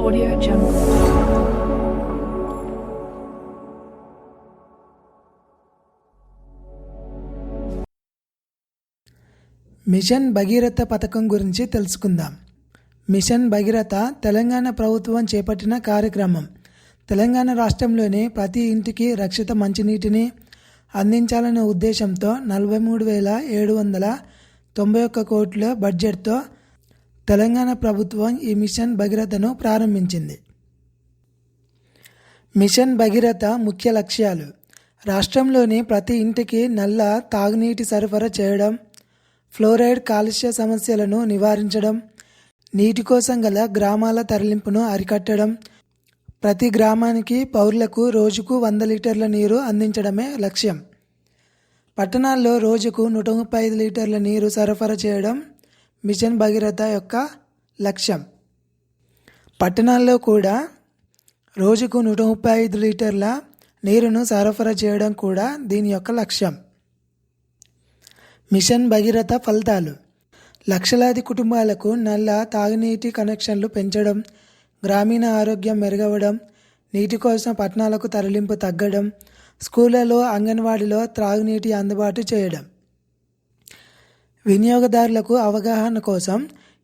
Audio Jungle. Machine Bhagiratha పథకం గురించి తెలుసుకుందాం. మిషన్ భగీరథ తెలంగాణ ప్రభుత్వం చేపట్టిన కార్యక్రమం. తెలంగాణ రాష్ట్రంలోని ప్రతి ఇంటికి రక్షిత మంచినీటిని అందించాలనే ఉద్దేశంతో 43,791 కోట్ల బడ్జెట్తో తెలంగాణ ప్రభుత్వం ఈ మిషన్ భగీరథను ప్రారంభించింది. మిషన్ భగీరథ ముఖ్య లక్ష్యాలు: రాష్ట్రంలోని ప్రతి ఇంటికి నల్ల తాగునీటి సరఫరా చేయడం, ఫ్లోరైడ్ కాలుష్య సమస్యలను నివారించడం, నీటి కోసం గల గ్రామాల తరలింపును అరికట్టడం, ప్రతి గ్రామానికి పౌరులకు రోజుకు 100 లీటర్ల నీరు అందించడమే లక్ష్యం. పట్టణాల్లో రోజుకు 135 లీటర్ల నీరు సరఫరా చేయడం మిషన్ భగీరథ యొక్క లక్ష్యం. పట్టణాల్లో కూడా రోజుకు 135 లీటర్ల నీరును సరఫరా చేయడం కూడా దీని యొక్క లక్ష్యం. మిషన్ భగీరథ ఫలితాలు: లక్షలాది కుటుంబాలకు నల్ల తాగునీటి కనెక్షన్లు పెంచడం, గ్రామీణ ఆరోగ్యం మెరుగవడం, నీటి కోసం పట్టణాలకు తరలింపు తగ్గడం, స్కూళ్లలో అంగన్వాడీలో త్రాగునీటి అందుబాటు చేయడం. వినియోగదారులకు అవగాహన కోసం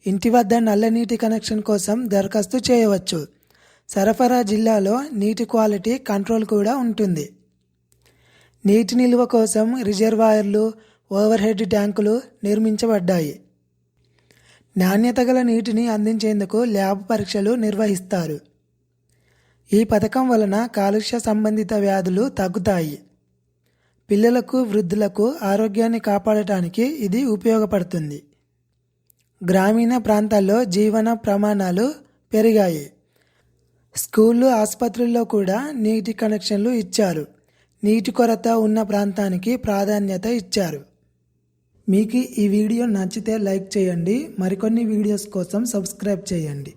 ఇంటి వద్ద నల్లనీటి కనెక్షన్ కోసం దరఖాస్తు చేయవచ్చు. సరఫరా జిల్లాలో నీటి క్వాలిటీ కంట్రోల్ కూడా ఉంటుంది. నీటి నిల్వ కోసం రిజర్వాయర్లు, ఓవర్ హెడ్ ట్యాంకులు నిర్మించబడ్డాయి. నాణ్యత గల నీటిని అందించేందుకు ల్యాబ్ పరీక్షలు నిర్వహిస్తారు. ఈ పథకం వలన కాలుష్య సంబంధిత వ్యాధులు తగ్గుతాయి. పిల్లలకు, వృద్ధులకు ఆరోగ్యాన్ని కాపాడటానికి ఇది ఉపయోగపడుతుంది. గ్రామీణ ప్రాంతాల్లో జీవన ప్రమాణాలు పెరిగాయి. స్కూళ్ళు, ఆసుపత్రుల్లో కూడా నీటి కనెక్షన్లు ఇచ్చారు. నీటి కొరత ఉన్న ప్రాంతానికి ప్రాధాన్యత ఇచ్చారు. మీకు ఈ వీడియో నచ్చితే లైక్ చేయండి. మరికొన్ని వీడియోస్ కోసం సబ్స్క్రైబ్ చేయండి.